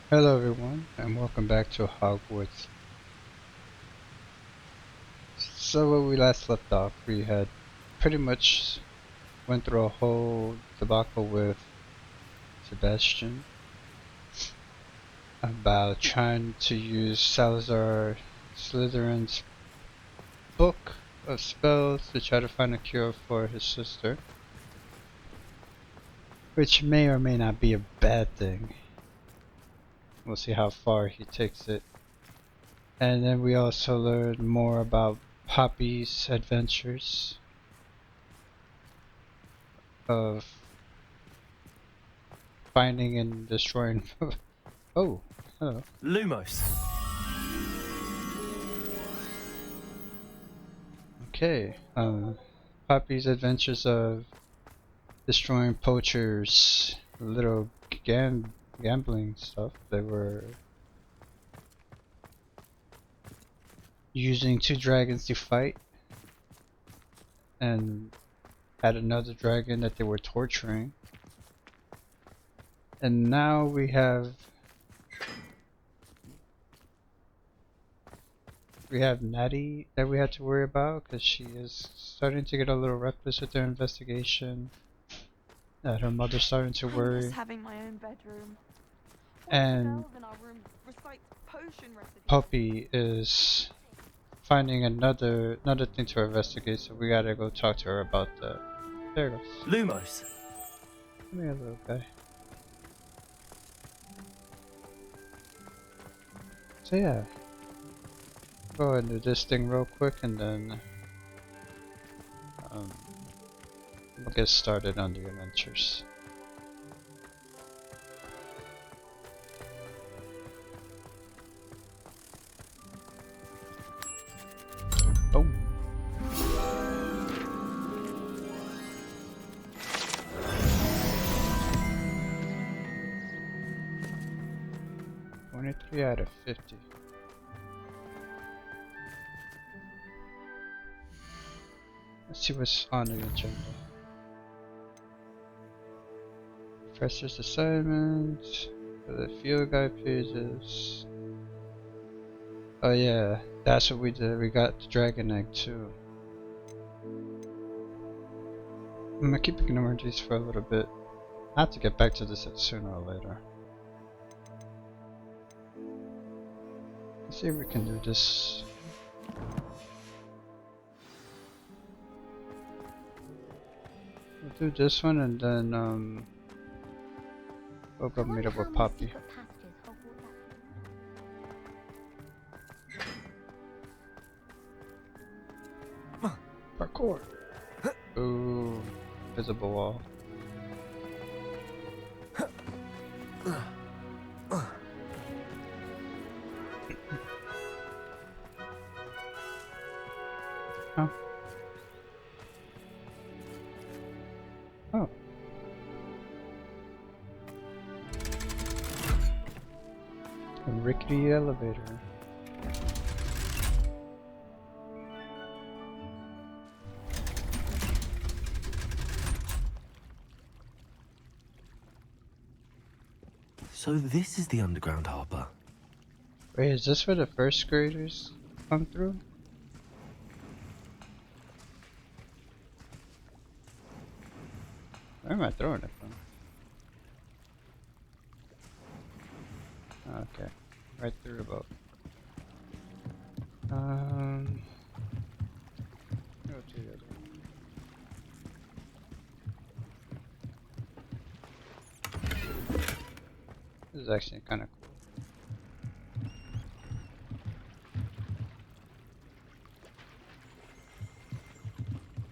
Hello everyone, and welcome back to Hogwarts. So where we last left off, we had pretty much went through a whole debacle with Sebastian about trying to use Salazar Slytherin's book of spells to try to find a cure for his sister, which may or may not be a bad thing. We'll see how far he takes it. And then we also learned more about Poppy's adventures of finding and destroying. Oh, hello. Lumos. Okay. Poppy's adventures of destroying poachers, little gambling stuff. They were using two dragons to fight, and had another dragon that they were torturing. And now we have Natty that we had to worry about because she is starting to get a little reckless with their investigation. That her mother's starting to I worry. miss having my own bedroom. And In our room recites potion recipes. Puppy is finding another thing to investigate, so we gotta go talk to her about that. There it goes. Lumos. Come here, little guy. So yeah, go ahead and do this thing real quick, and then we'll get started on the adventures. Oh. "23 out of 50. Let's see what's on the agenda. Professor's assignment, the field guide pages. Oh yeah, that's what we did. We got the dragon egg too. I'm gonna keep ignoring these for a little bit. I have to get back to this sooner or later. Let's see if we can do this. We'll do this one, and then we'll go meet up with Poppy. Parkour. Ooh, visible wall. Oh. Oh. A rickety elevator. So this is the underground harbor. Wait, is this where the first graders come through? Where am I throwing it from? Okay, right through the boat. Go to the other one. This is actually kind of cool.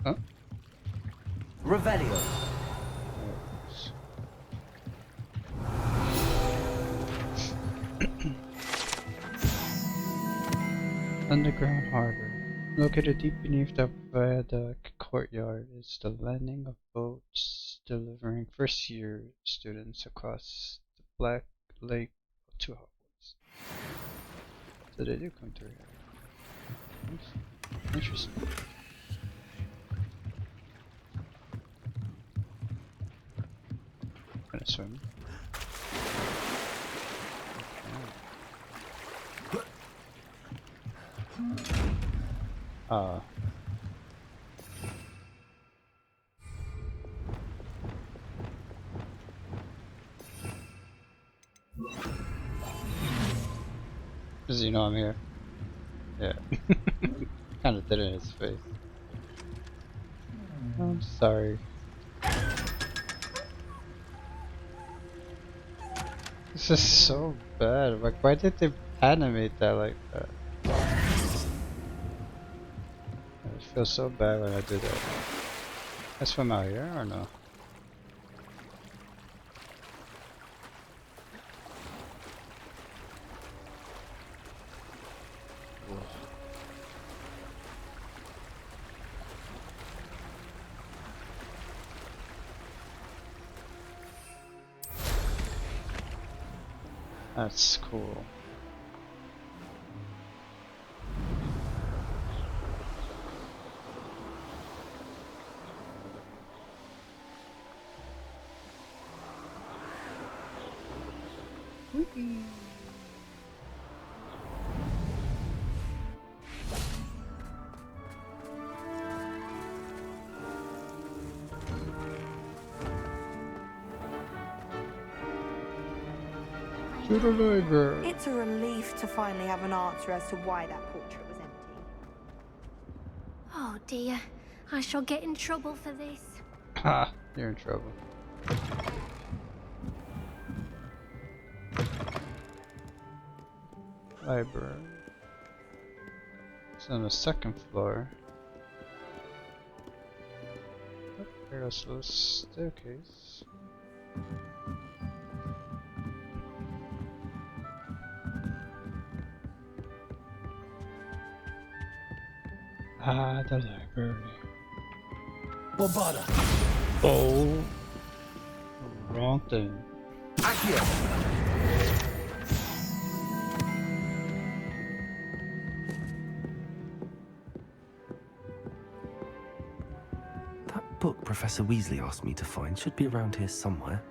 Huh? Revelio. Underground harbor. Located deep beneath the viaduct courtyard is the landing of boats delivering first-year students across the Black Lake to Hogwarts. So they do come through here. Interesting. Gonna swim. Uh. Does he know I'm here? Yeah. Kinda did it in his face. I'm sorry. This is so bad. Like, why did they animate that like that? I feel so bad when I do that. I swim out here or no? That's cool. To the library. It's a relief to finally have an answer as to why that portrait was empty. Oh dear, I shall get in trouble for this. Ha! You're in trouble. Library. It's on the second floor. Oh, here goes the staircase. Ah, the library. Bombada. Oh, wrong thing. Accio. That book Professor Weasley asked me to find should be around here somewhere.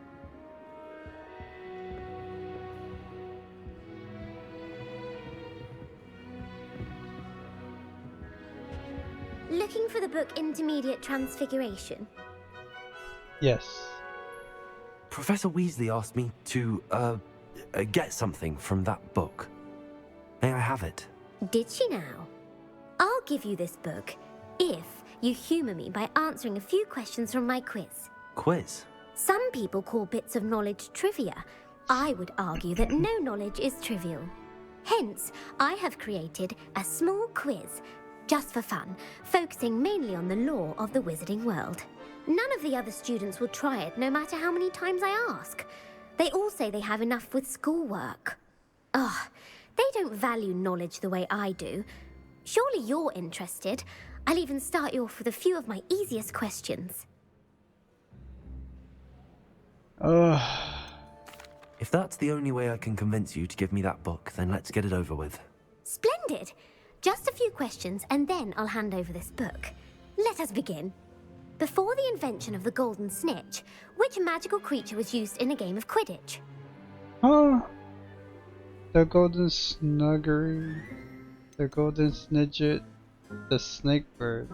Looking for the book Intermediate Transfiguration? Yes. Professor Weasley asked me to, get something from that book. May I have it? Did she now? I'll give you this book if you humour me by answering a few questions from my quiz. Quiz? Some people call bits of knowledge trivia. I would argue that no knowledge is trivial. Hence, I have created a small quiz, just for fun, focusing mainly on the lore of the wizarding world. None of the other students will try it, no matter how many times I ask. They all say they have enough with schoolwork. Ugh, they don't value knowledge the way I do. Surely you're interested. I'll even start you off with a few of my easiest questions. If that's the only way I can convince you to give me that book, then let's get it over with. Splendid! Just a few questions, and then I'll hand over this book. Let us begin. Before the invention of the golden snitch, which magical creature was used in a game of Quidditch? Oh, the golden snuggery, the golden snidget, the snake bird.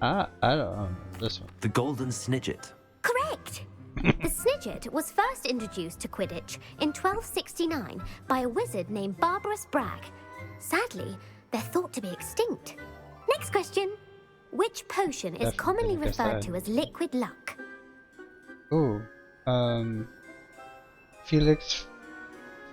I don't know this one. The Golden Snidget. Correct! The snidget was first introduced to Quidditch in 1269 by a wizard named Barbarous Bragg. Sadly, they're thought to be extinct. Next question. Which potion is Definitely commonly guess referred that. to as liquid luck? Ooh, Felix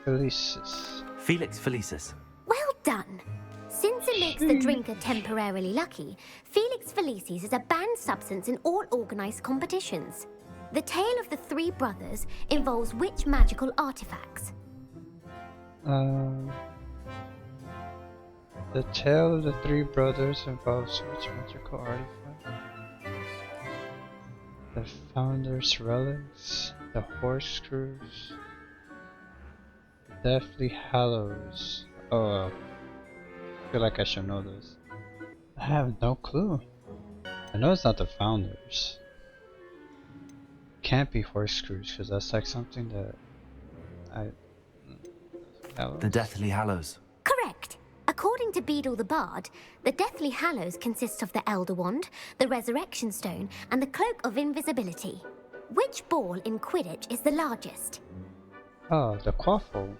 Felicis. Felix Felicis. Well done! Since it makes the drinker temporarily lucky, Felix Felicis is a banned substance in all organised competitions. The tale of the three brothers involves which magical artifacts? The tale of the three brothers involves which magical artifact? The Founder's Relics, the Horsescrews, Deathly Hallows. Oh, I feel like I should know this. I have no clue. I know it's not the Founders. Can't be Horsescrews because that's like something that The Deathly Hallows. Correct. According According to Beadle the Bard, the Deathly Hallows consist of the Elder Wand, the Resurrection Stone, and the Cloak of Invisibility. Which ball in Quidditch is the largest? Oh, the quaffle.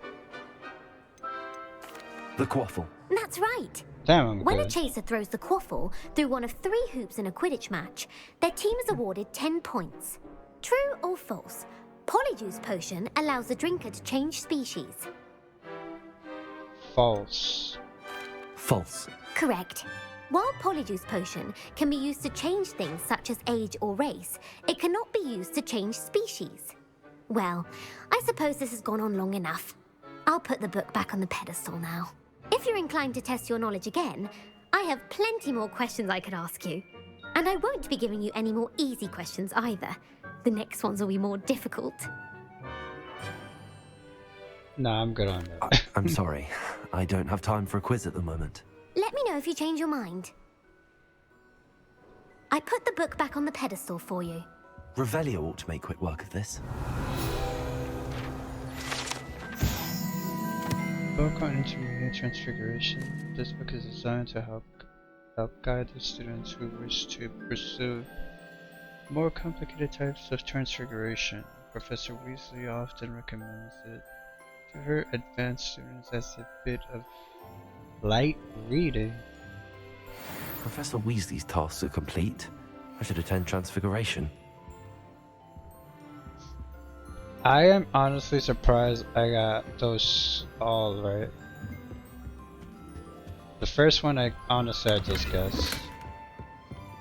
The quaffle. That's right. Damn, I'm When a good. chaser throws the quaffle through one of 3 hoops in a Quidditch match, their team is awarded 10 points. True or false? Polyjuice Potion allows the drinker to change species. False. False. Correct. While Polyjuice Potion can be used to change things such as age or race, it cannot be used to change species. Well, I suppose this has gone on long enough. I'll put the book back on the pedestal now. If you're inclined to test your knowledge again, I have plenty more questions I could ask you. And I won't be giving you any more easy questions either. The next ones will be more difficult. Nah, I'm good on that. I'm sorry. I don't have time for a quiz at the moment. Let me know if you change your mind. I put the book back on the pedestal for you. Revelio ought to make quick work of this. Book on Intermediate Transfiguration. This book is designed to help guide the students who wish to pursue more complicated types of transfiguration. Professor Weasley often recommends it to her advanced students as a bit of light reading. Professor Weasley's tasks are complete. I should attend Transfiguration. I am honestly surprised I got those all right. The first one I just guessed.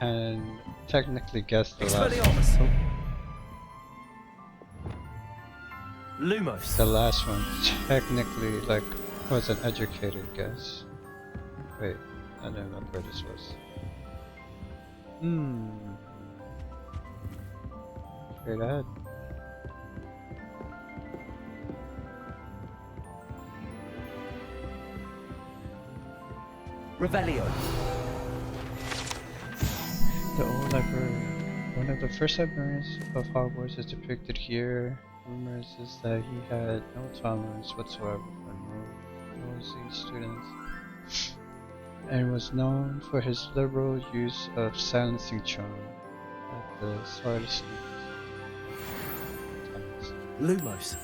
And technically guessed the last one. Lumos. The last one technically like was an educated guess. Wait, I don't know where this was. Straight ahead. Revelio. The old library. One of the first librarians of Hogwarts is depicted here. Rumors is that he had no tolerance whatsoever for nosy students, and was known for his liberal use of silencing charm at the smartest students. Lumos.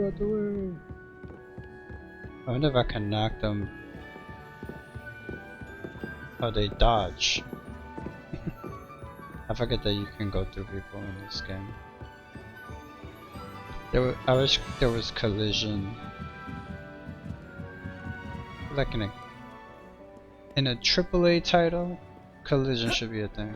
Out the way. I wonder if I can knock them. Oh, they dodge. I forget that you can go through people in this game. I wish there was collision. Like in a AAA title, collision should be a thing.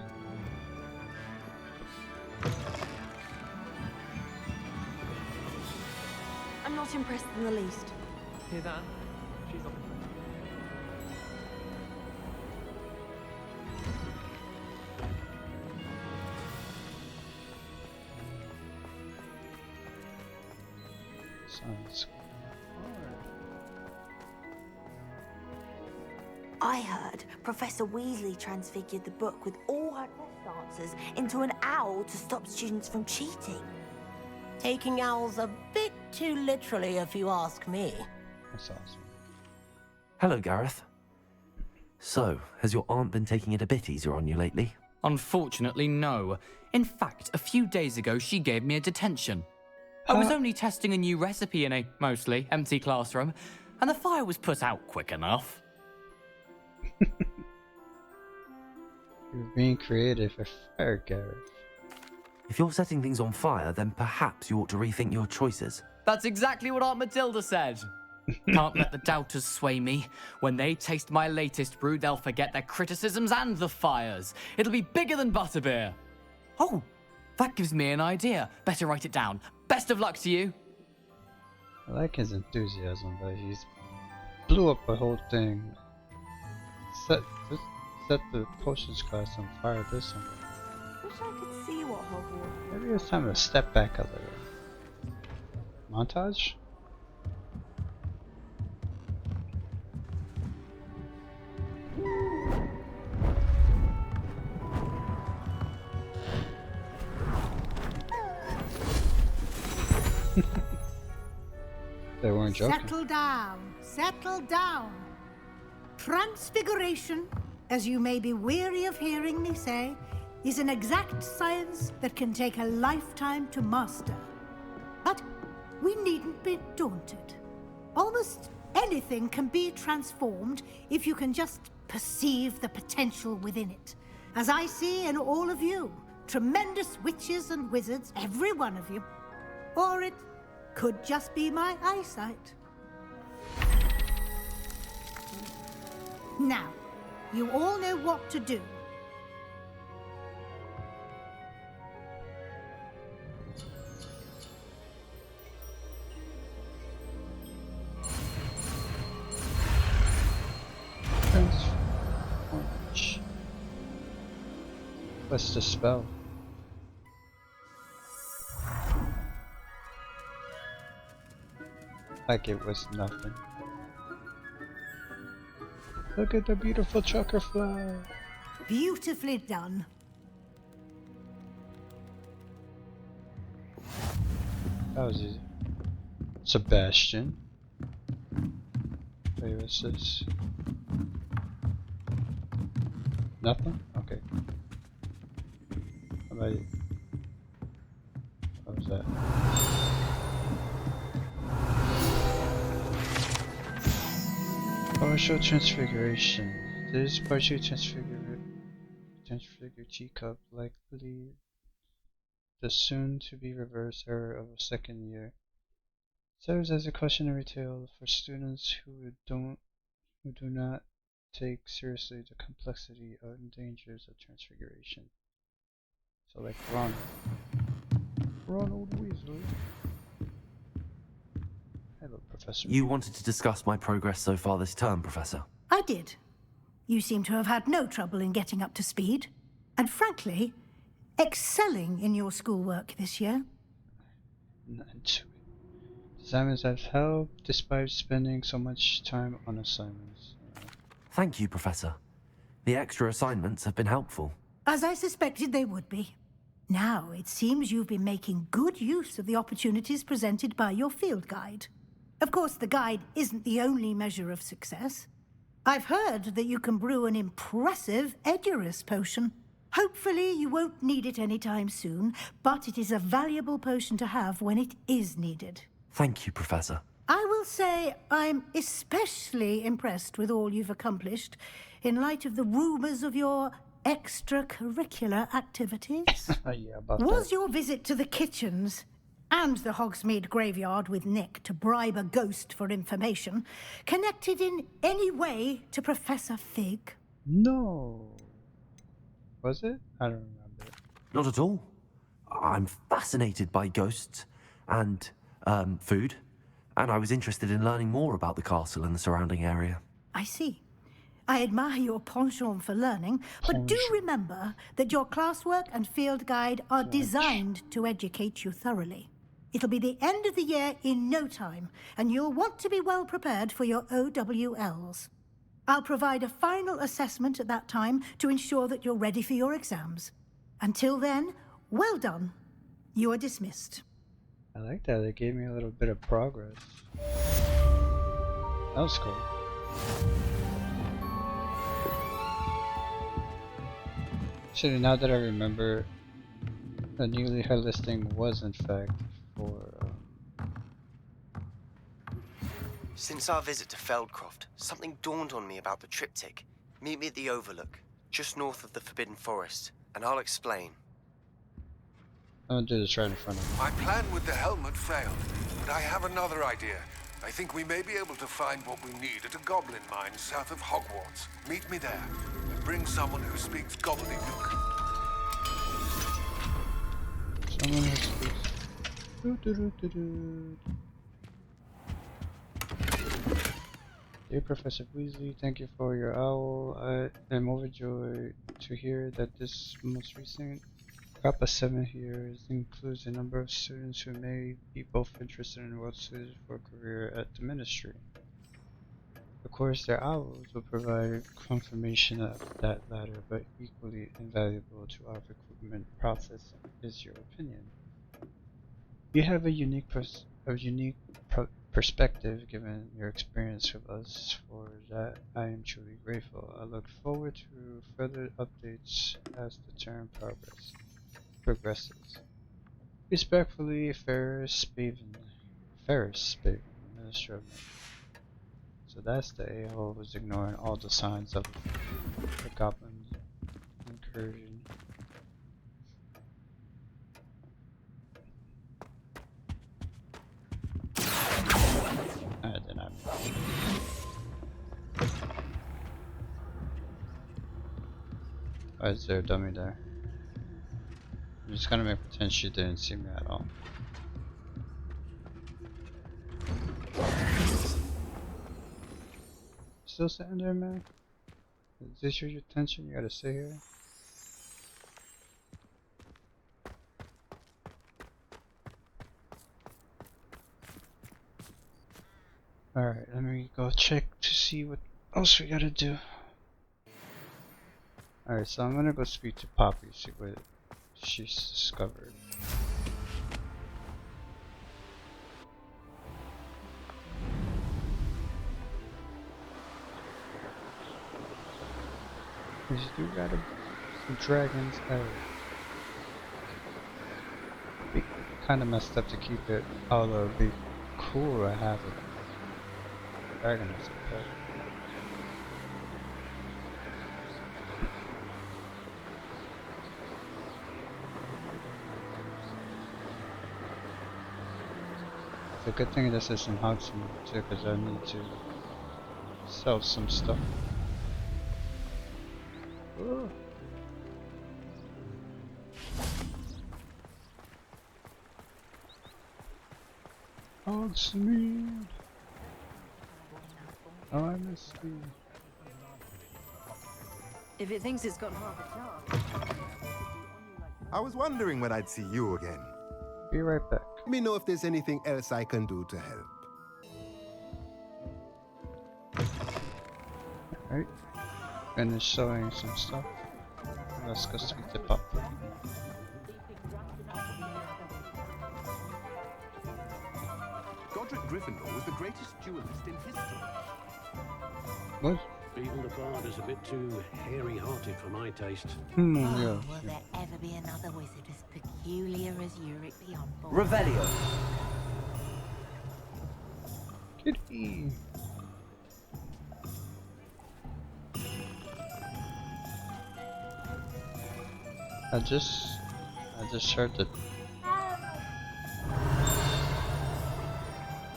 I'm not impressed in the least. Hear that? She's on. Sounds I heard Professor Weasley transfigured the book with all her test answers into an owl to stop students from cheating. Taking owls a bit too literally, if you ask me. That's awesome. Hello, Gareth. So, has your aunt been taking it a bit easier on you lately? Unfortunately, no. In fact, a few days ago, she gave me a detention. I was only testing a new recipe in a mostly empty classroom, and the fire was put out quick enough. You're being creative for fire, Gareth. If you're setting things on fire, then perhaps you ought to rethink your choices. That's exactly what Aunt Matilda said. Can't let the doubters sway me. When they taste my latest brew, they'll forget their criticisms and the fires. It'll be bigger than butterbeer. Oh, that gives me an idea. Better write it down. Best of luck to you. I like his enthusiasm, but he's blew up the whole thing. Set the potions class on fire this summer. Wish I could see what Hogwarts. Maybe it's time to step back a little. Montage? They weren't joking. Settle down, settle down. Transfiguration, as you may be weary of hearing me say, is an exact science that can take a lifetime to master. But we needn't be daunted. Almost anything can be transformed if you can just perceive the potential within it. As I see in all of you, tremendous witches and wizards, every one of you. Or it could just be my eyesight. Now, you all know what to do. Transformation. What's the spell? Like it was nothing. Look at the beautiful choker fly. Beautifully done. That was easy. Sebastian. Wait, what's this? Nothing? Okay. How about you? What was that? Partial transfiguration. This partial transfigured teacup likely the soon to be reversed error of a second year. Serves as a cautionary tale for students who do not take seriously the complexity and dangers of transfiguration. So like Ronald Weasley. Hello, Professor. You wanted to discuss my progress so far this term, Professor? I did. You seem to have had no trouble in getting up to speed. And frankly, excelling in your schoolwork this year. None to it. Assignments have helped despite spending so much time on assignments. Thank you, Professor. The extra assignments have been helpful. As I suspected they would be. Now, it seems you've been making good use of the opportunities presented by your field guide. Of course, the guide isn't the only measure of success. I've heard that you can brew an impressive Edurus potion. Hopefully, you won't need it anytime soon, but it is a valuable potion to have when it is needed. Thank you, Professor. I will say I'm especially impressed with all you've accomplished in light of the rumors of your extracurricular activities. Yeah, about Was that. your visit to the kitchens and the Hogsmeade graveyard with Nick to bribe a ghost for information connected in any way to Professor Fig? No. Was it? I don't remember. Not at all. I'm fascinated by ghosts and food, and I was interested in learning more about the castle and the surrounding area. I see. I admire your penchant for learning, but do remember that your classwork and field guide are designed to educate you thoroughly. It'll be the end of the year in no time, and you'll want to be well prepared for your OWLs. I'll provide a final assessment at that time to ensure that you're ready for your exams. Until then, well done. You are dismissed. I like that. They gave me a little bit of progress. That was cool. Actually, now that I remember, the newly held listing was in fact for. Since our visit to Feldcroft, something dawned on me about the triptych. Meet me at the Overlook, just north of the Forbidden Forest, and I'll explain. I'm gonna do this right in front of me. My plan with the helmet failed, but I have another idea. I think we may be able to find what we need at a goblin mine south of Hogwarts. Meet me there, and bring someone who speaks gobbledygook. Someone who speaks. Doo-doo-doo-doo-doo. Dear Professor Weasley, thank you for your owl. I am overjoyed to hear that this most recent Kappa 7 here includes a number of students who may be both interested and well suited for a career at the ministry. Of course, their owls will provide confirmation of that latter, but equally invaluable to our recruitment process is your opinion. You have a unique perspective given your experience with us. For that, I am truly grateful. I look forward to further updates as the term progresses. Respectfully, Ferris Spaven, Minister of Magic. So that's the a-hole who's ignoring all the signs of the goblin incursion. Alright, then I'm... Why is there a dummy there? I'm just gonna make pretend she didn't see me at all. Still sitting there, man? Is this your attention? You gotta sit here? Alright, let me go check to see what else we gotta do. Alright, so I'm gonna go speak to Poppy, see what she's discovered. These do got some dragons out. Be kinda messed up to keep it, although it'd be cool to have a dragon as a pet. It's a good thing this isn't Hogwarts too, because I need to sell some stuff. Ooh. Hogsmeade! Oh, I miss you. If it thinks it's got half a chance. I was wondering when I'd see you again. Be right back. Let me know if there's anything else I can do to help. Alright. Finish sewing some stuff. Let's go speak to Pop. Godric Gryffindor was the greatest duelist in history. What? Even the bard is a bit too hairy-hearted for my taste. Yeah. Will there ever be another wizard as peculiar as Uric the Unborn? Revelio. Kitty. I just heard that.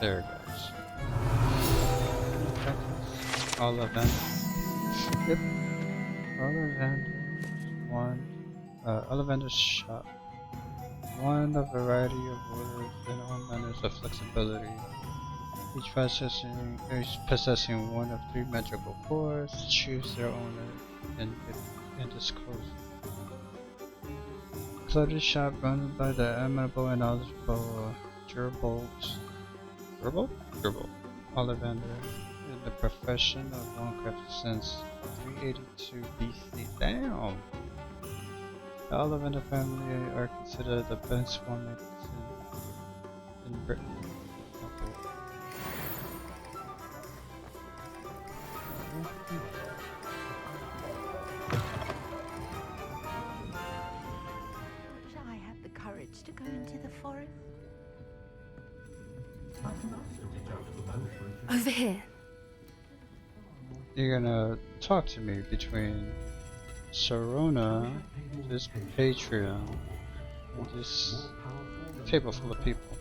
There it goes. Ollivander. Yep. Ollivander's shop. One, a variety of orders and all manners of flexibility. Each possessing one of 3 magical cores. Choose their owner and disclose. Clothing shop run by the amiable and knowledgeable Gerbold Ollivander in the profession of Minecraft since 382 BC. Damn! The Ollivander family are considered the best women in Britain. Shall I have the courage to go into the forest? Over here. You're gonna talk to me between Sharona, this Patreon, and this table full of people.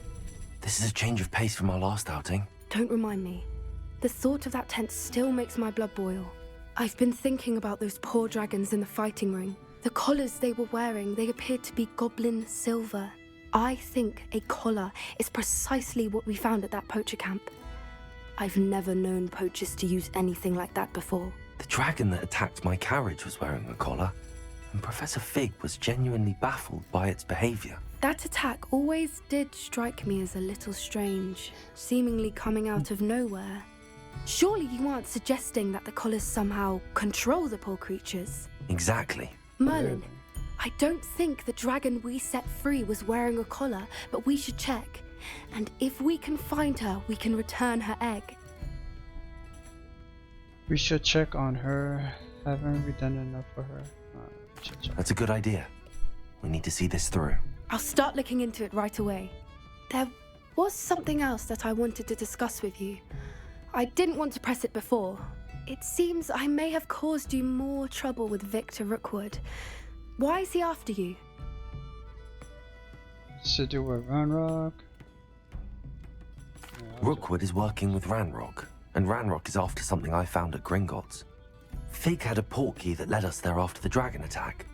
This is a change of pace from our last outing. Don't remind me. The thought of that tent still makes my blood boil. I've been thinking about those poor dragons in the fighting ring. The collars they were wearing, they appeared to be goblin silver. I think a collar is precisely what we found at that poacher camp. I've never known poachers to use anything like that before. The dragon that attacked my carriage was wearing a collar. and Professor Fig was genuinely baffled by its behavior. That attack always did strike me as a little strange, seemingly coming out of nowhere. Surely you aren't suggesting that the collars somehow control the poor creatures? Exactly. Merlin, I don't think the dragon we set free was wearing a collar, but we should check. And if we can find her, we can return her egg. We should check on her. Haven't we done enough for her? We should check. That's a good idea. We need to see this through. I'll start looking into it right away. There was something else that I wanted to discuss with you. I didn't want to press it before. It seems I may have caused you more trouble with Victor Rookwood. Why is he after you? It's to do with Ranrock. Rookwood is working with Ranrock, and Ranrock is after something I found at Gringotts. Fig had a portkey that led us there after the dragon attack.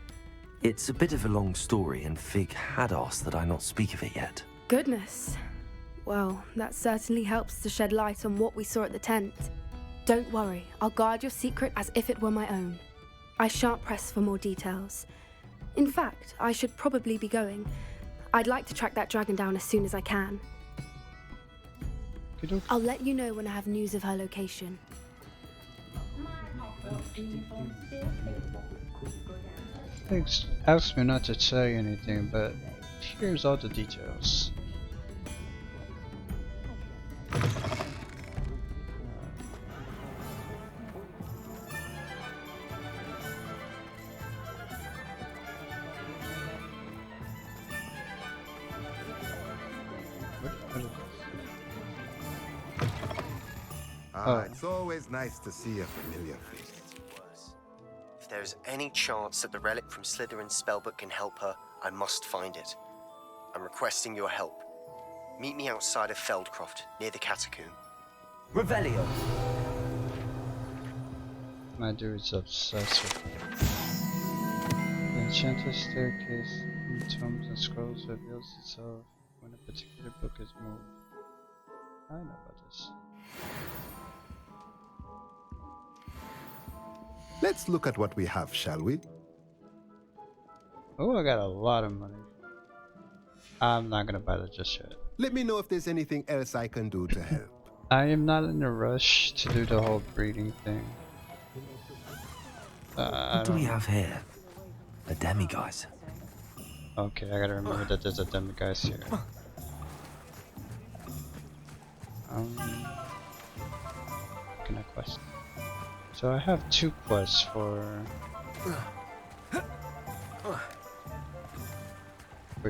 It's a bit of a long story, and Fig had asked that I not speak of it yet. Goodness. Well, that certainly helps to shed light on what we saw at the tent. Don't worry, I'll guard your secret as if it were my own. I shan't press for more details. In fact, I should probably be going. I'd like to track that dragon down as soon as I can. I'll let you know when I have news of her location. Thanks. Asked me not to say anything, but here's all the details. It's always nice to see a familiar face. If there is any chance that the relic from Slytherin's spellbook can help her, I must find it. I'm requesting your help. Meet me outside of Feldcroft, near the catacomb. Revelio. My dude is obsessed with it. The enchanted staircase in tomes and scrolls reveals itself when a particular book is moved. I know about this. Let's look at what we have, shall we? Oh, I got a lot of money. I'm not gonna buy that just yet. Let me know if there's anything else I can do to help. I am not in a rush to do the whole breeding thing. What do we have here? A demiguise. Okay, I gotta remember that there's a demiguise here. Can I quest? So I have 2 quests for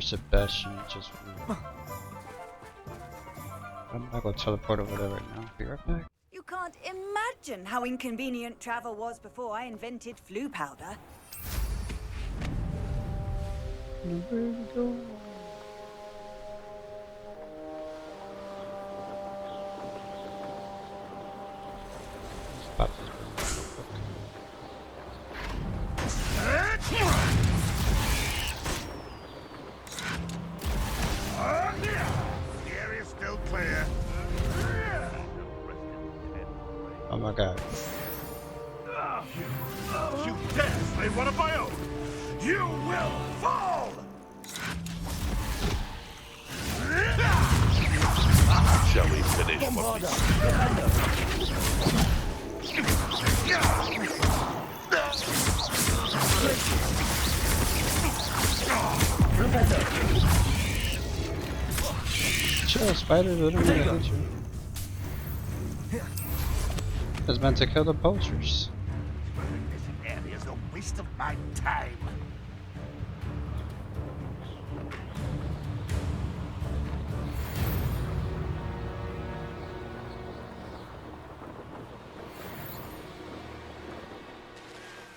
Sebastian, just I'm gonna go teleport over there right now. Be right back. You can't imagine how inconvenient travel was before I invented flu powder. Where we go? Pop this The area's still clear. Oh my god. You dare slay one of my own! You will fall! Shall we finish what Chill, spider literally hit you. It's meant to kill the poachers. This area's a waste of my time.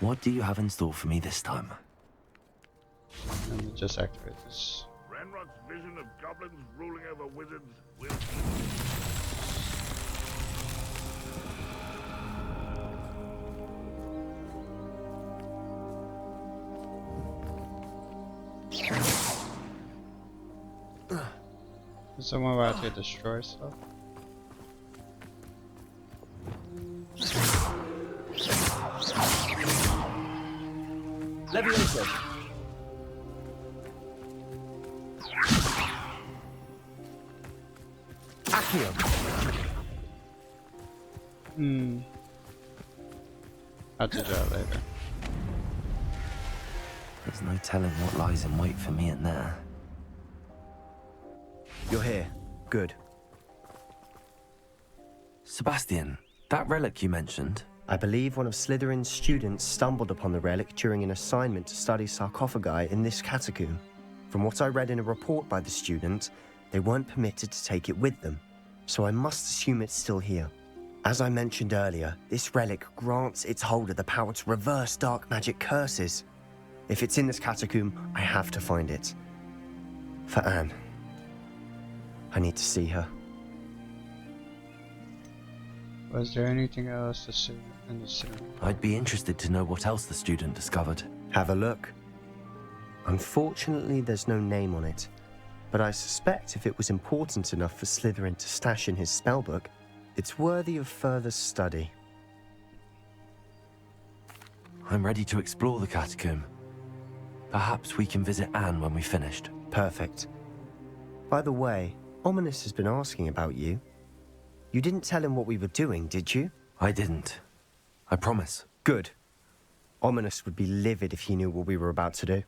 What do you have in store for me this time? Let me just activate this. Ranrock's vision of goblins ruling over wizards will... Is someone about to destroy stuff? Leviosa. Accio. I'll do that later. There's no telling what lies in wait for me in there. You're here. Good. Sebastian, that relic you mentioned. I believe one of Slytherin's students stumbled upon the relic during an assignment to study sarcophagi in this catacomb. From what I read in a report by the student, they weren't permitted to take it with them, so I must assume it's still here. As I mentioned earlier, this relic grants its holder the power to reverse dark magic curses. If it's in this catacomb, I have to find it. For Anne. I need to see her. Was there anything else to see in the cinema? I'd be interested to know what else the student discovered. Have a look. Unfortunately, there's no name on it, but I suspect if it was important enough for Slytherin to stash in his spellbook, it's worthy of further study. I'm ready to explore the catacomb. Perhaps we can visit Anne when we've finished. Perfect. By the way, Ominous has been asking about you. You didn't tell him what we were doing, did you? I didn't. I promise. Good. Ominous would be livid if he knew what we were about to do.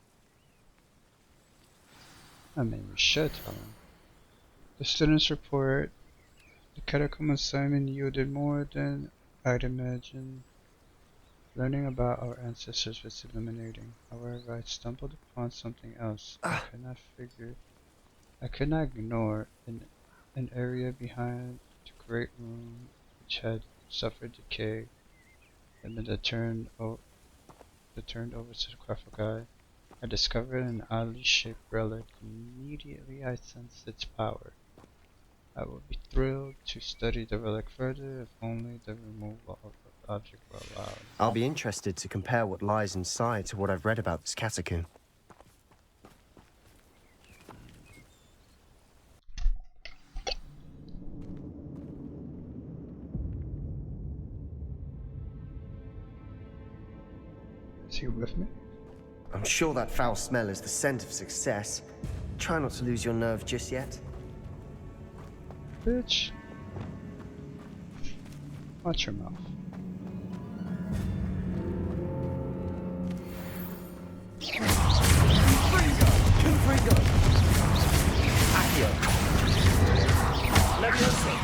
I mean, we should tell him. The students report the catacomb assignment yielded more than I'd imagined. Learning about our ancestors was illuminating. However, I stumbled upon something else. I could not ignore an area behind the great room which had suffered decay amid the turned over sarcophagi. I discovered an oddly shaped relic. Immediately I sensed its power. I would be thrilled to study the relic further if only the removal of the object were allowed. I'll be interested to compare what lies inside to what I've read about this catacomb. Is he with me? I'm sure that foul smell is the scent of success. Try not to lose your nerve just yet. Bitch. Watch your mouth. Confringo. Accio. Leviosa.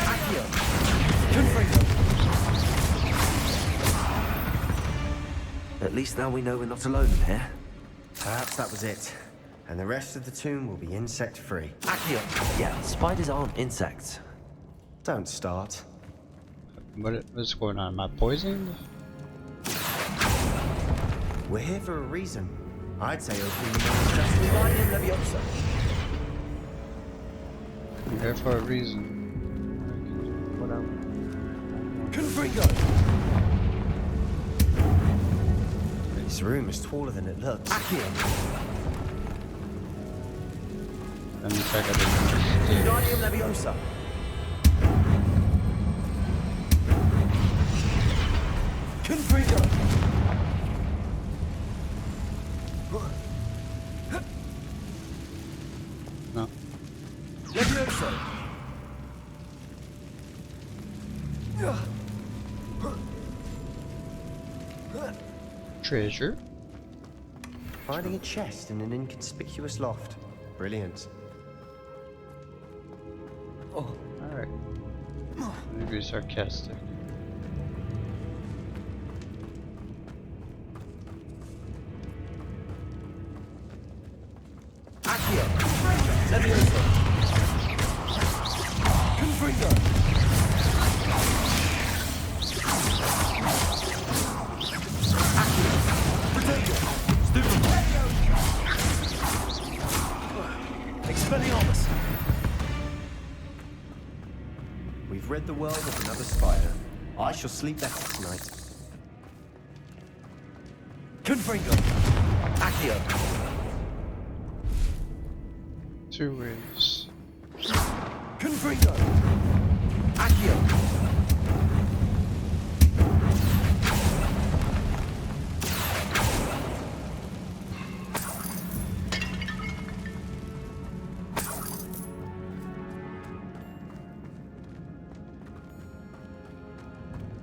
Accio. Confringo. At least now we know we're not alone in here. Perhaps that was it. And the rest of the tomb will be insect-free. Accio. Yeah, spiders aren't insects. Don't start. What's going on? Am I poisoned? We're here for a reason. I'd say opening the door is just Wingardium Leviosa. I'm here for a reason. What I want. Confringo. This room is taller than it looks. Accio. Let me check out the Wingardium Leviosa. Confringo. No. Leviosa. Treasure? Finding a chest in an inconspicuous loft. Brilliant. Oh, alright. Maybe sarcastic. Accio. Leviosa. Confringo. Accio. Protego. Stupefy. Expelliarmus. We've rid the world of another spider. I shall sleep better tonight. Confringo. Accio. 2 ways. Confringo. Accio.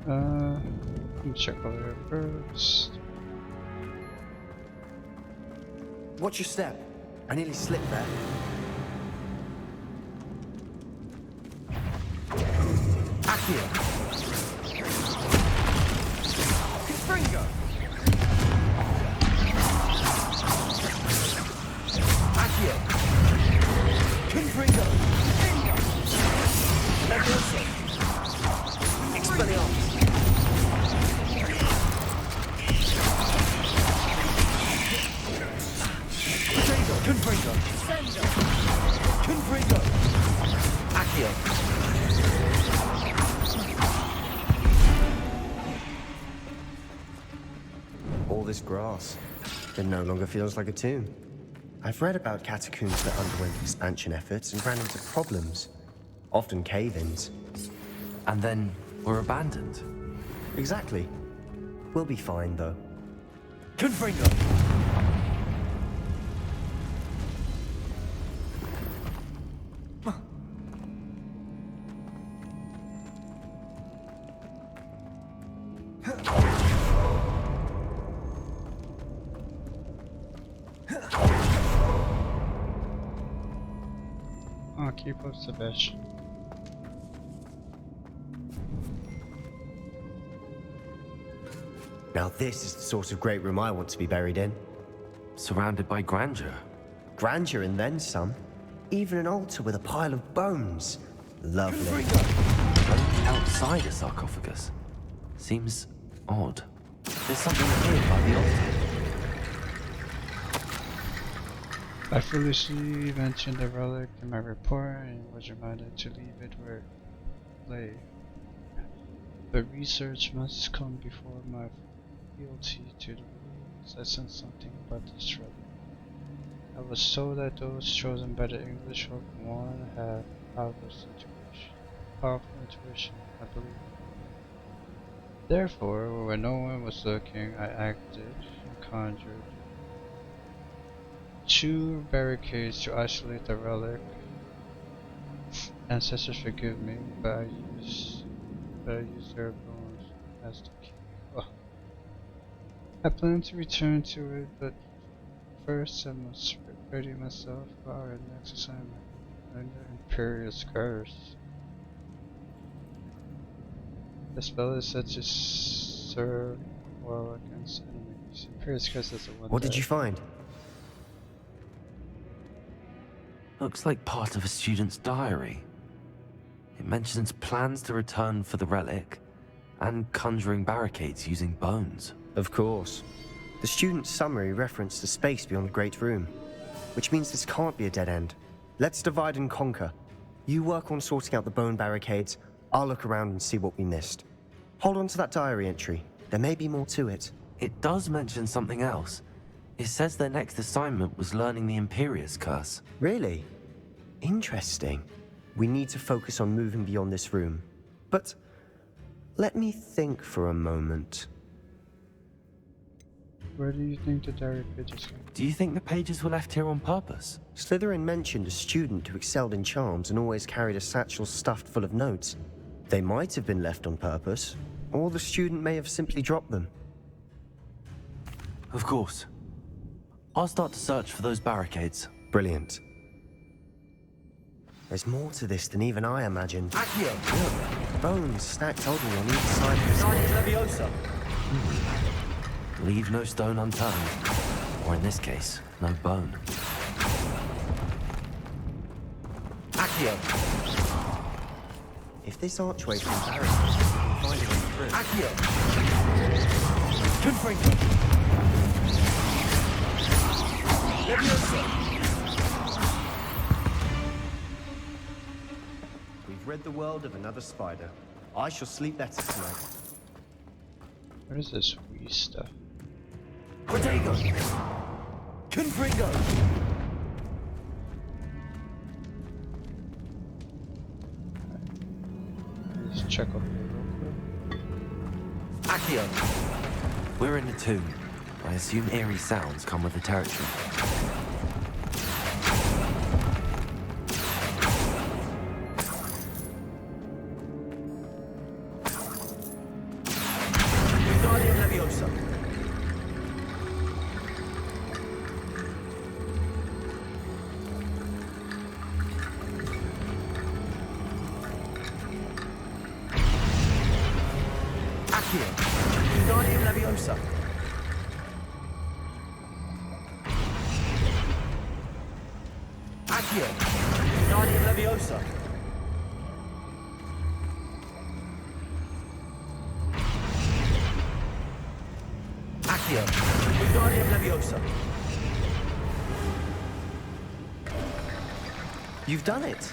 Let me check over here first. Watch your step. I nearly slipped there. Accio! Confringo! Accio! Confringo! Leviosa! Expelliarmus! Confringo! Confringo! Accio! All this grass, it no longer feels like a tomb. I've read about catacombs that underwent expansion efforts and ran into problems, often cave-ins. And then were abandoned. Exactly. We'll be fine, though. Confringo! I'll keep observation. Now this is the sort of great room I want to be buried in. Surrounded by grandeur. Grandeur and then some. Even an altar with a pile of bones. Lovely. Only outside a sarcophagus. Seems odd. There's something here by the altar. I foolishly mentioned the relic in my report and was reminded to leave it where it lay. But research must come before my fealty to the rules. I sensed something about this relic. I was told that those chosen by the English Hope One had powerful intuition, I believe. Therefore, when no one was looking, I acted and conjured 2 barricades to isolate the relic. Ancestors forgive me, but I used their bones as the key. Oh. I plan to return to it, but first I must ready myself for our next assignment under Imperious Curse. The spell is said to serve well against enemies. Imperious Curse is the one. What did you find? Looks like part of a student's diary. It mentions plans to return for the relic and conjuring barricades using bones. Of course. The student's summary referenced the space beyond the Great Room, which means this can't be a dead end. Let's divide and conquer. You work on sorting out the bone barricades, I'll look around and see what we missed. Hold on to that diary entry. There may be more to it. It does mention something else. It says their next assignment was learning the Imperious Curse. Really? Interesting. We need to focus on moving beyond this room. But let me think for a moment. Where do you think the diary pages came? Do you think the pages were left here on purpose? Slytherin mentioned a student who excelled in charms and always carried a satchel stuffed full of notes. They might have been left on purpose, or the student may have simply dropped them. Of course. I'll start to search for those barricades. Brilliant. There's more to this than even I imagined. Accio! Look, bones stacked oddly on each side of the stage. Leviosa! Leave no stone unturned. Or in this case, no bone. Accio! If this archway from barricades, we can find a way through. Accio! Confringo! Leviosa! We've rid the world of another spider. I shall sleep better tonight. What is this wee stuff? Protego! Confringo! Let's check over here real quick. Accio! We're in a tomb. I assume eerie sounds come with the territory. Accio. Wingardium Leviosa. Accio. Wingardium Leviosa. Accio. Wingardium Leviosa. You've done it.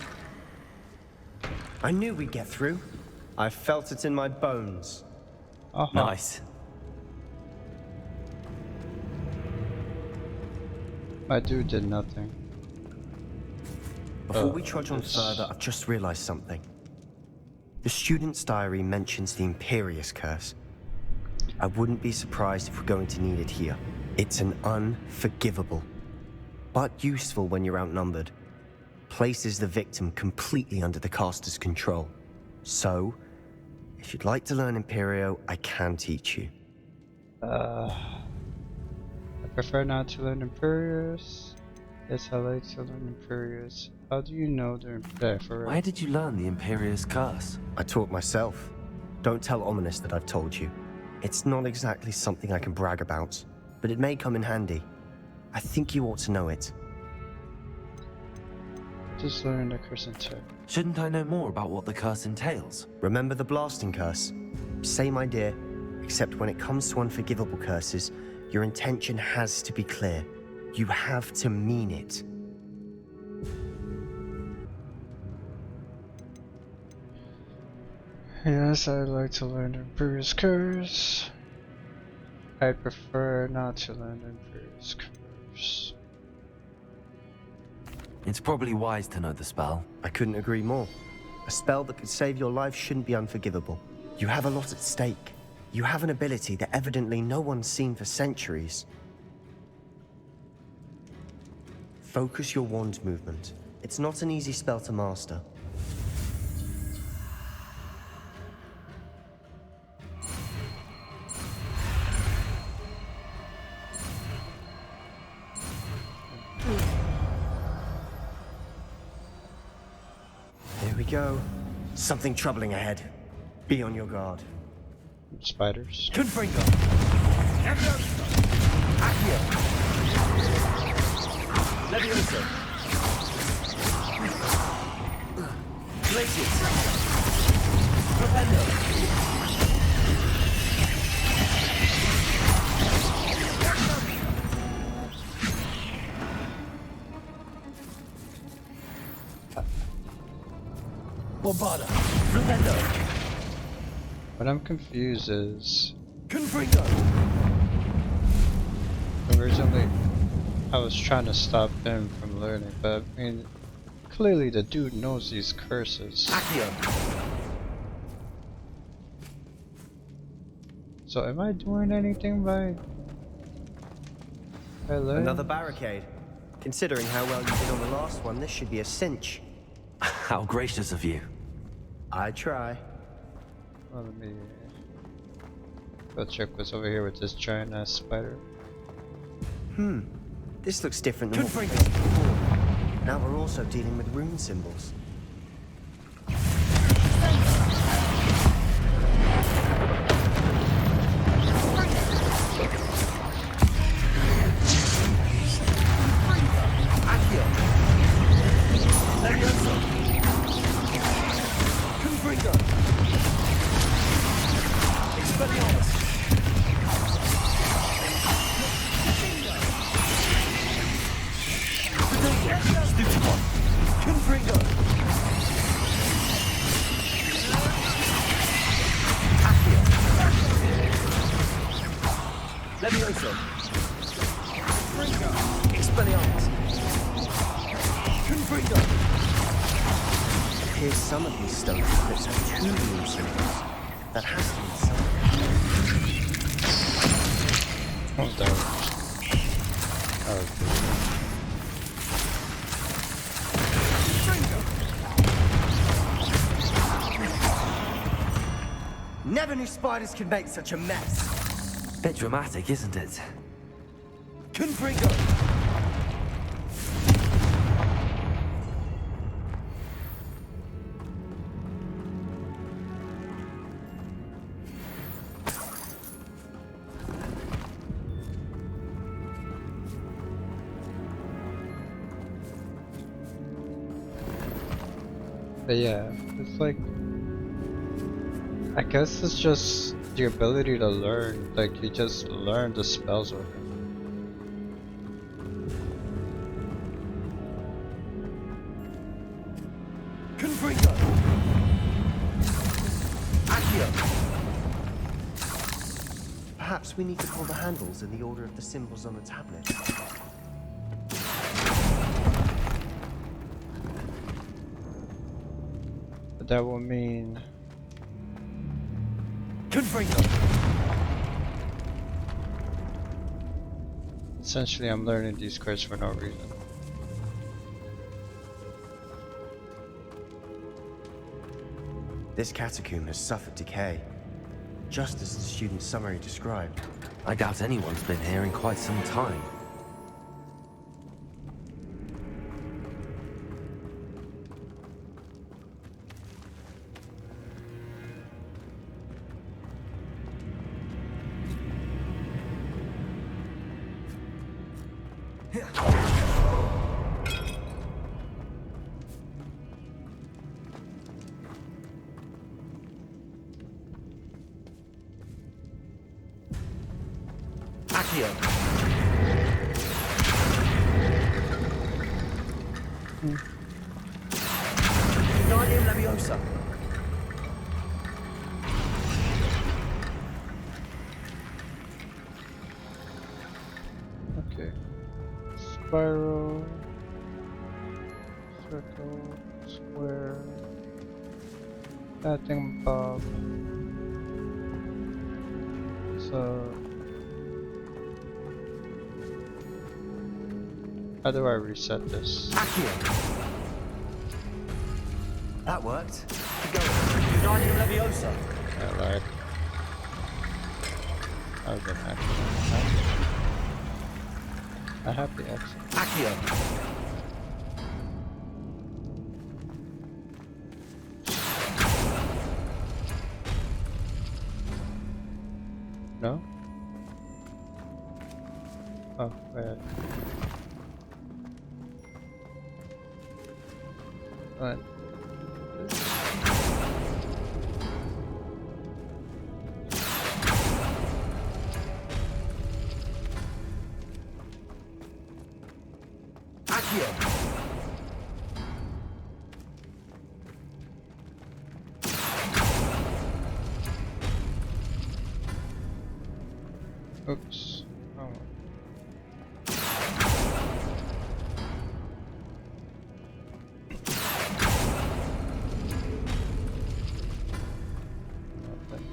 I knew we'd get through. I felt it in my bones. Nice. My dude did nothing. Before we trudge on further, I've just realized something. The student's diary mentions the Imperious Curse. I wouldn't be surprised if we're going to need it here. It's an unforgivable, but useful when you're outnumbered. Places the victim completely under the caster's control. So, if you'd like to learn Imperio, I can teach you. I prefer not to learn Imperious. Yes, I like to learn Imperious. How do you know they're Imperious? Where did you learn the Imperious Curse? I taught myself. Don't tell Ominous that I've told you. It's not exactly something I can brag about, but it may come in handy. I think you ought to know it. Just learn the curse instead. Shouldn't I know more about what the curse entails? Remember the blasting curse? Same idea, except when it comes to unforgivable curses, your intention has to be clear. You have to mean it. Yes, I'd like to learn Imperious Curse. I prefer not to learn Imperious Curse. It's probably wise to know the spell. I couldn't agree more. A spell that could save your life shouldn't be unforgivable. You have a lot at stake. You have an ability that evidently no one's seen for centuries. Focus your wand movement. It's not an easy spell to master. Here we go. Something troubling ahead. Be on your guard. Spiders. Confringo. Accio. Leviosa. Glacius. Propendo. Bombada. Propendo. What I'm confused is... Confringo. Originally, I was trying to stop him from learning, but I mean, clearly the dude knows these curses. Accio. So am I doing anything by learning? Another barricade. Considering how well you did on the last one, this should be a cinch. How gracious of you. I try. Well, let me go check what's over here with this giant ass spider. This looks different than what we faced before. Now we're also dealing with rune symbols. Accio. Leviosa. Confringo. Expelliarmus. Stupid one. Confringo. Accio. Leviosa. Expelliarmus. Confringo. Here's some of these stone tablets have two rune symbols. That has to be something. Oh, that was good. Never knew spiders could make such a mess. Bit dramatic, isn't it? Confringo. But yeah, it's like, I guess it's just the ability to learn. Like, you just learn the spells with him. Confringo! Accio! Perhaps we need to pull the handles in the order of the symbols on the tablet. But that will mean... Confringo! essentially, I'm learning these cards for no reason. This catacomb has suffered decay, just as the student's summary described. I doubt anyone's been here in quite some time. Accio! Guardian Leviosa! Okay. Spiral, circle, square, that thingamabob. So, how do I reset this? Accio! That worked. Keep going. Guardian Leviosa! I lied. I was an accident. I have the accident. Accio! No? Oh, wait. What? Accio! Oops. Oh. Nothing.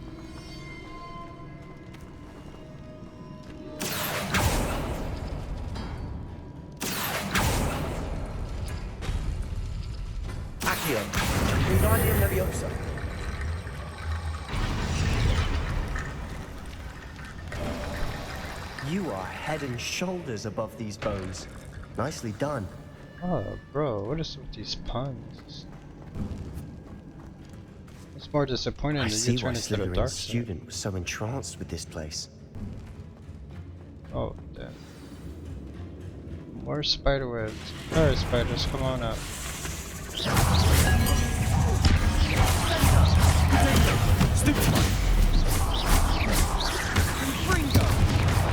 Accio! Guardian Leviosa! You are head and shoulders above these bones. Nicely done. Oh, bro, what is with these puns? It's more disappointing I that see you turn why into the Slytherin's dark side. student was so entranced with this place. Oh, damn. More spider webs. Alright, spiders, come on out. Confringo!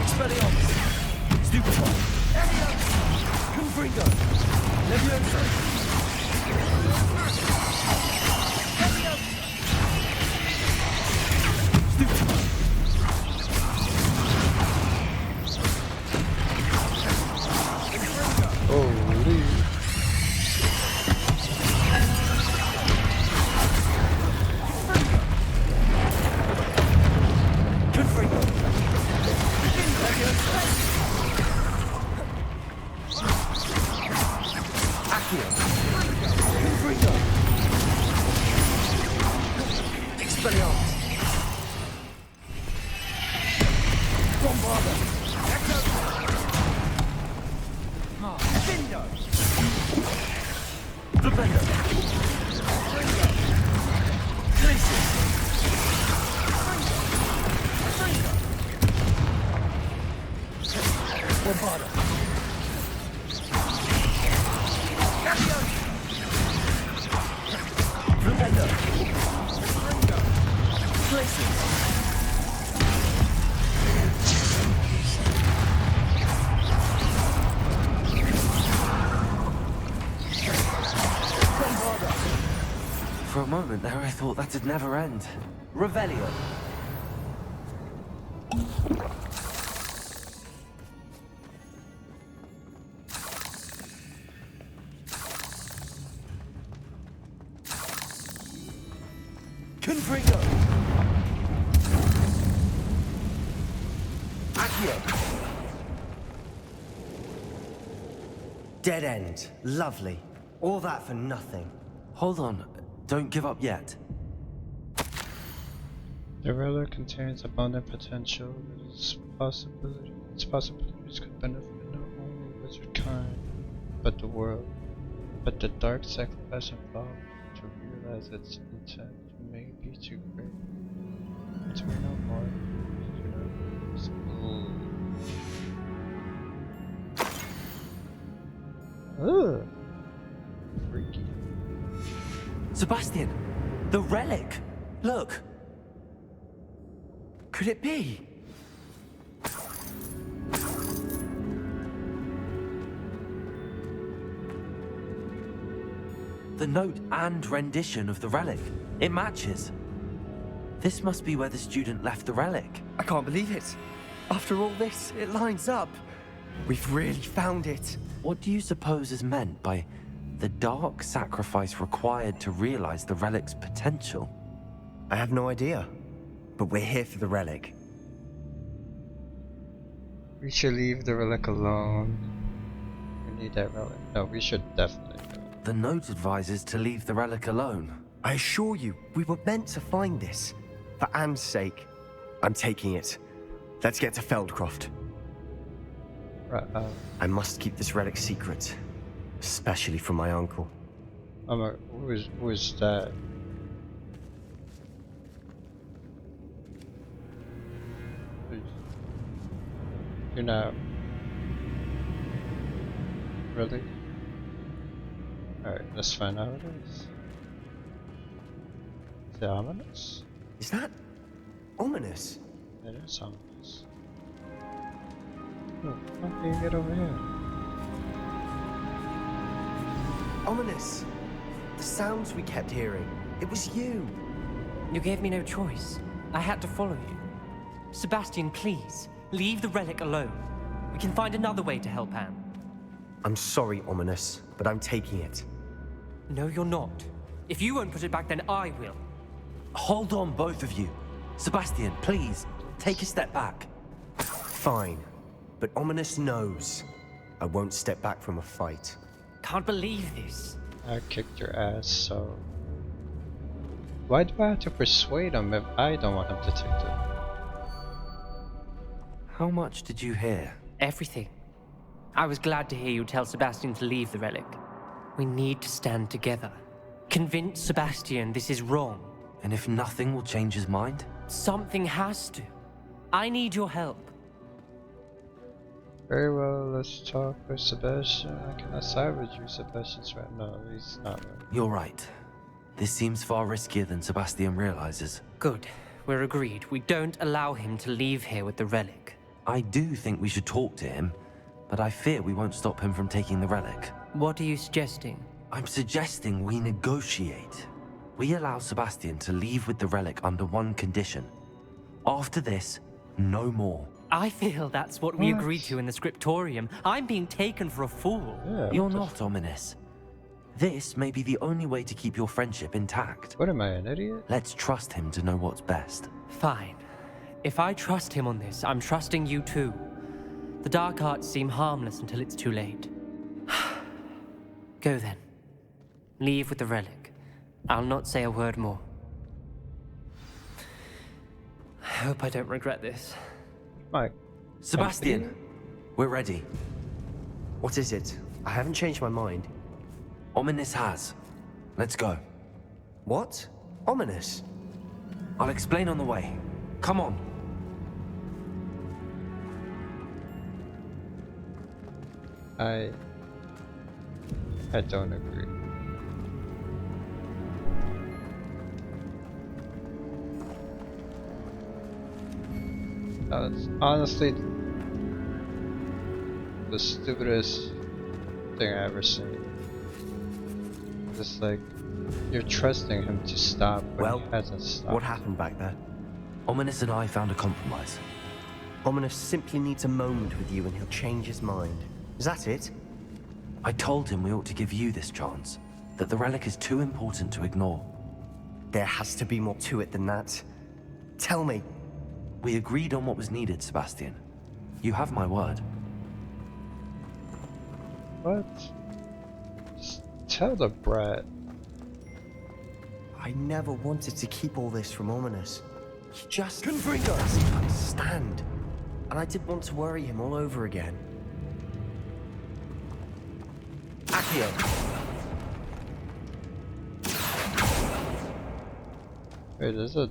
Expelliarmus! Stupefy! Confringo! Leviosa! Holy. Confringo! Accio! Confringo! Expelliarmus! Bombarda! Defendo! Defender! Glacier! Bombarda! I thought that'd never end. Revelio. Confringo. Accio. Dead end. Lovely. All that for nothing. Hold on. Don't give up yet. The relic contains abundant potential. Its possibilities could benefit not only wizard kind, but the world. But the dark sacrifice involved to realize its intent may be too great. Until we know more, ugh. Freaky. Sebastian! The relic! Look! Could it be? The note and rendition of the relic. It matches. This must be where the student left the relic. I can't believe it. After all this, it lines up. We've really found it. What do you suppose is meant by the dark sacrifice required to realize the relic's potential? I have no idea. But we're here for the relic. We should leave the relic alone. We need that relic. No, we should definitely do it. The note advises to leave the relic alone. I assure you, we were meant to find this. For Anne's sake. I'm taking it. Let's get to Feldcroft. Right, I must keep this relic secret. Especially from my uncle. who is that? You're not really? Alright, let's find out what it is. Is it ominous? Is that ominous? It is ominous. Oh, how can you get over here? Ominous! The sounds we kept hearing. It was you! You gave me no choice. I had to follow you. Sebastian, please, leave the relic alone. We can find another way to help Anne. I'm sorry, Ominous, but I'm taking it. No, you're not. If you won't put it back, then I will. Hold on, both of you. Sebastian, please, take a step back. Fine, but Ominous knows. I won't step back from a fight. Can't believe this. I kicked your ass, so... Why do I have to persuade him if I don't want him to take it? How much did you hear? Everything. I was glad to hear you tell Sebastian to leave the relic. We need to stand together. Convince Sebastian this is wrong. And if nothing will change his mind? Something has to. I need your help. Very well, let's talk with Sebastian. I cannot side with you, Sebastian's right. No, he's not right. You're right. This seems far riskier than Sebastian realizes. Good. We're agreed. We don't allow him to leave here with the relic. I do think we should talk to him, but I fear we won't stop him from taking the relic. What are you suggesting? I'm suggesting we negotiate. We allow Sebastian to leave with the relic under one condition. After this, no more. I feel that's what we agreed to in the scriptorium. I'm being taken for a fool. Yeah, You're not, Ominous. This may be the only way to keep your friendship intact. What am I, an idiot? Let's trust him to know what's best. Fine. If I trust him on this, I'm trusting you too. The dark arts seem harmless until it's too late. Go then. Leave with the relic. I'll not say a word more. I hope I don't regret this. Mike. Sebastian, we're ready. What is it? I haven't changed my mind. Ominous has. Let's go. What? Ominous? I'll explain on the way. Come on. I don't agree. That's honestly the stupidest thing I ever seen. Just like You're trusting him to stop, but Well, he hasn't stopped. what happened back there? Ominous and I found a compromise. Ominous simply needs a moment with you and he'll change his mind. Is that it? I told him we ought to give you this chance, that the relic is too important to ignore. There has to be more to it than that. Tell me. We agreed on what was needed, Sebastian. You have my word. What? Just tell the brat. I never wanted to keep all this from Ominous. He just doesn't understand. And I didn't want to worry him all over again. Accio! Wait, there's a...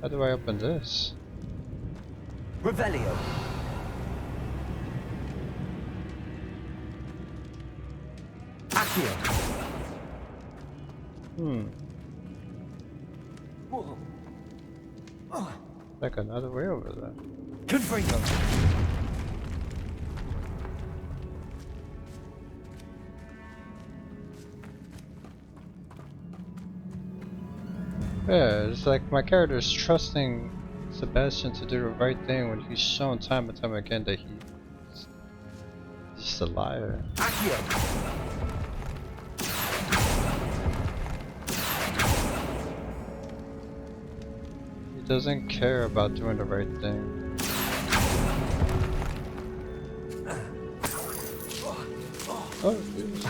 How do I open this? Revelio! Accio! Like another way over there. Confringo! Yeah, it's like my character's trusting Sebastian to do the right thing when he's shown time and time again that he's just a liar. Accio! He doesn't care about doing the right thing. Oh, geez.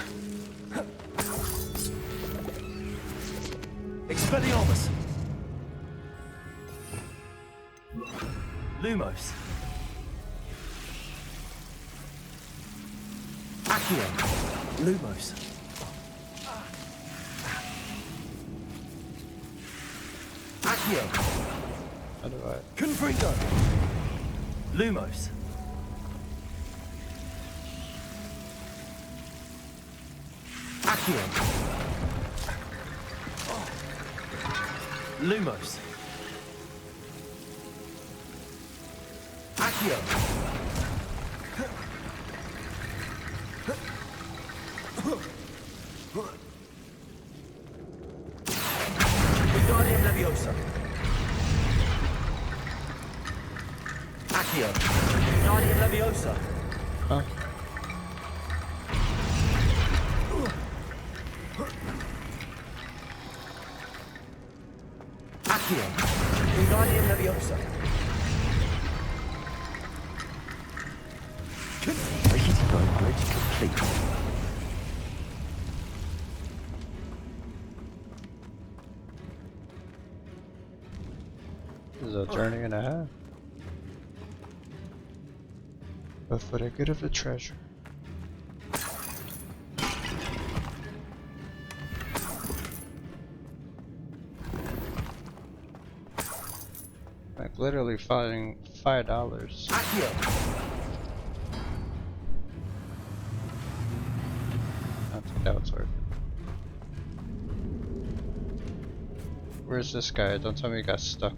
Expelliarmus! Lumos! Accio! Lumos! Accio! How do I... Confringo! Lumos! Accio! Lumos! Accio! Wingardium Leviosa! Accio! Wingardium Leviosa! Huh? Accio! Wingardium Leviosa! Rated Guide Bridge complete. This is a journey and a half. But for the good of the treasure. Like literally fighting $5. Accio! I think that was worth it. Where's this guy? Don't tell me he got stuck.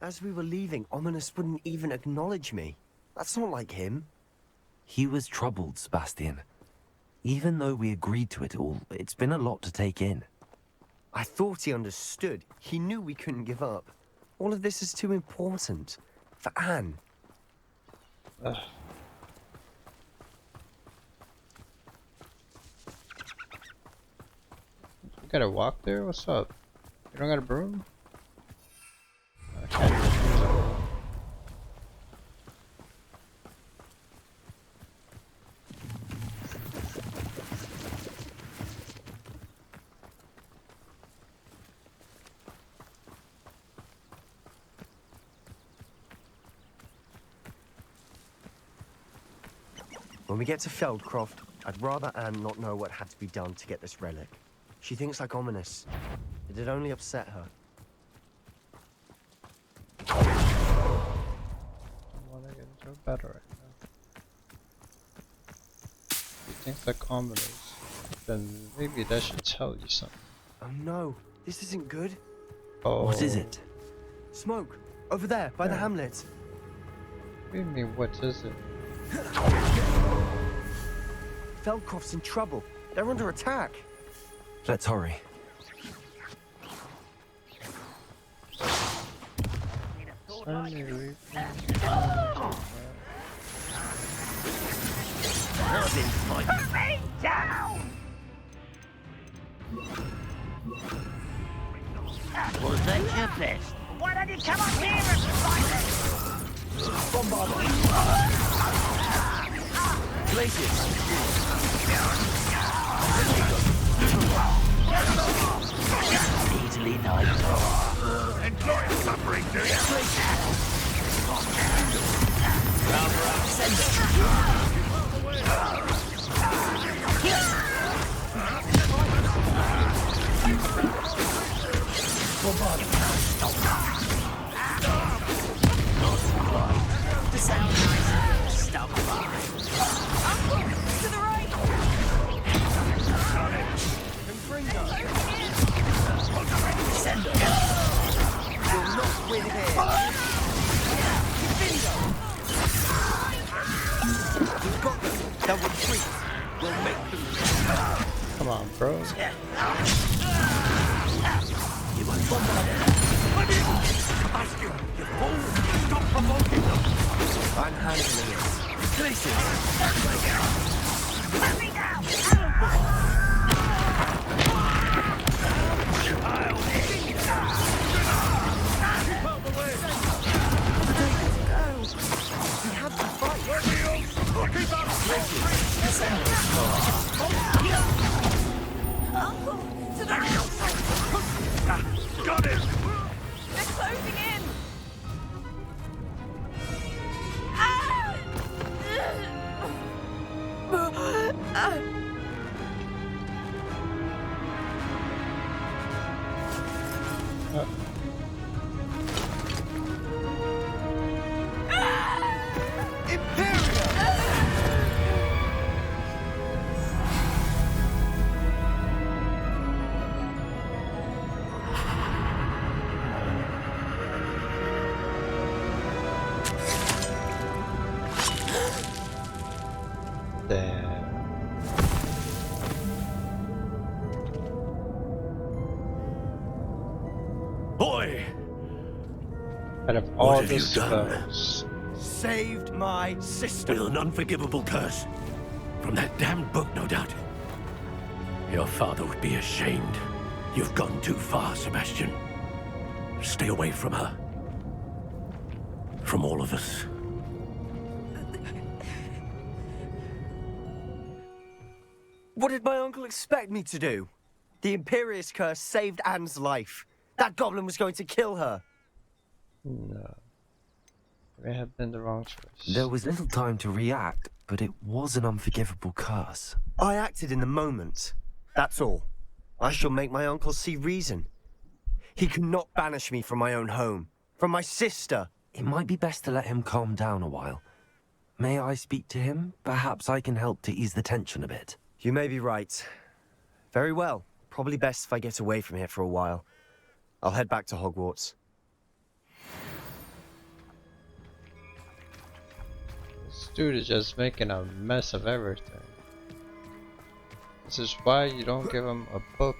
As we were leaving, Ominous wouldn't even acknowledge me. That's not like him. He was troubled, Sebastian. Even though we agreed to it all, it's been a lot to take in. I thought he understood. He knew we couldn't give up. All of this is too important. For Anne. Ugh. You gotta walk there? What's up? You don't got a broom? I can't even use a broom. When we get to Feldcroft, I'd rather Anne not know what had to be done to get this relic. She thinks like Ominous. It'd only upset her. I want to get into a battle right now. If you think like ominous, then maybe that should tell you something. Oh no, this isn't good. Oh. What is it? Smoke! Over there, by the hamlet. What do you mean, what is it? Feldcroft's in trouble. They're under attack. Let's hurry. Put me down! Was that your best? Why don't you come up here and fight it? Bombard! Glaciers! Easily nice. Enjoy suffering, do you? Send it. To sound nice, stop by. Uncle, to the right. Send it. You'll not win here. We've got them. They'll retreat. We'll make them. Come on, bro. You won't bombard it. Sebastian, you fool! Stop provoking them! I'm handling it. Glaciers! Let me down! We have to fight! Keep up! Uncle, to the right. Got it! They're closing in. Boy! Out of all What have the you done? spells, Saved my sister. With an unforgivable curse. From that damned book, no doubt. Your father would be ashamed. You've gone too far, Sebastian. Stay away from her. From all of us. What did my uncle expect me to do? The Imperious curse saved Anne's life. That goblin was going to kill her. no. It may have been the wrong choice. There was little time to react, but it was an unforgivable curse. I acted in the moment. That's all. I shall make my uncle see reason. He cannot banish me from my own home. From my sister. It might be best to let him calm down a while. May I speak to him? Perhaps I can help to ease the tension a bit. You may be right. Very well. Probably best if I get away from here for a while. I'll head back to Hogwarts. This dude is just making a mess of everything. This is why you don't give him a book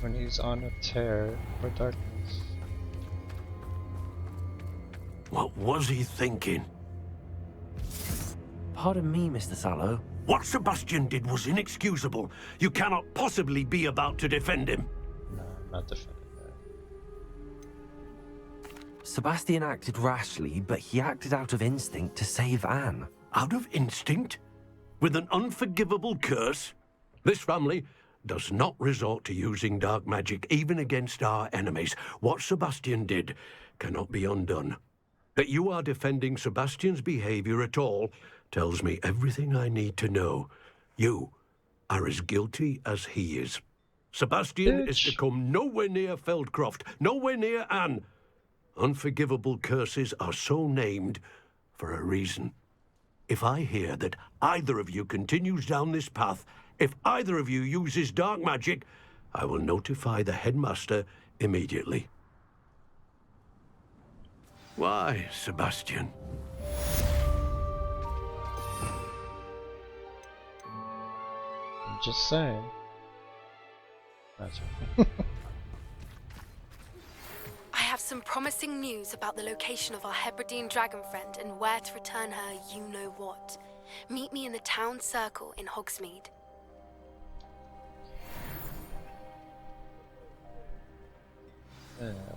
when he's on a tear for darkness. What was he thinking? Pardon me, Mr. Sallow. What Sebastian did was inexcusable. You cannot possibly be about to defend him. No, I'm not defending that. Sebastian acted rashly, but he acted out of instinct to save Anne. Out of instinct? With an unforgivable curse? This family does not resort to using dark magic even against our enemies. What Sebastian did cannot be undone. That you are defending Sebastian's behavior at all tells me everything I need to know. You are as guilty as he is. Sebastian is to come nowhere near Feldcroft, nowhere near Anne. Unforgivable curses are so named for a reason. If I hear that either of you continues down this path, if either of you uses dark magic, I will notify the headmaster immediately. Why, Sebastian? I'm just saying. That's right. I have some promising news about the location of our Hebridean dragon friend and where to return her you-know-what. Meet me in the town circle in Hogsmeade.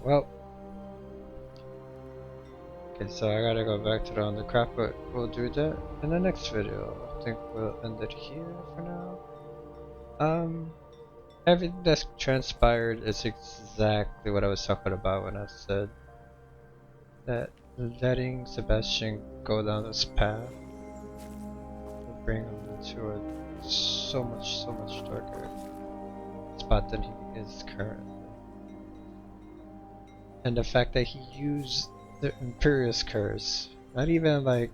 Well, okay, so I gotta go back to the undercraft, but we'll do that in the next video. I think we'll end it here for now. Everything that's transpired is exactly what I was talking about when I said that letting Sebastian go down this path will bring him into a so much darker spot than he is currently. And the fact that he used the Imperious Curse, not even like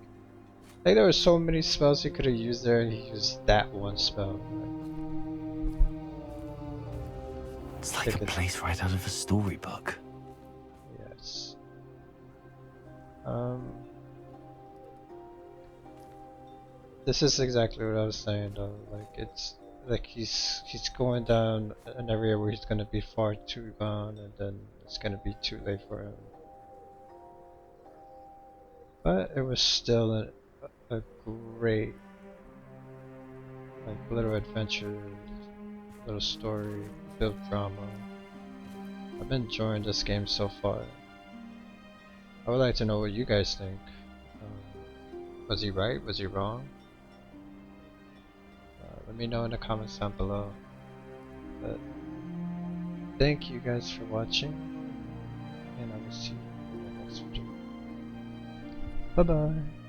there were so many spells he could have used there, and he used that one spell. It's like a place right out of a storybook. Yes. This is exactly what I was saying though. Like it's like he's going down an area where he's gonna be far too gone, and then it's gonna be too late for him. But it was still a great like little adventure, little story, built drama. I've been enjoying this game so far. I would like to know what you guys think. Was he right? Was he wrong? Let me know in the comments down below. But thank you guys for watching, and I will see you in the next video. Bye bye.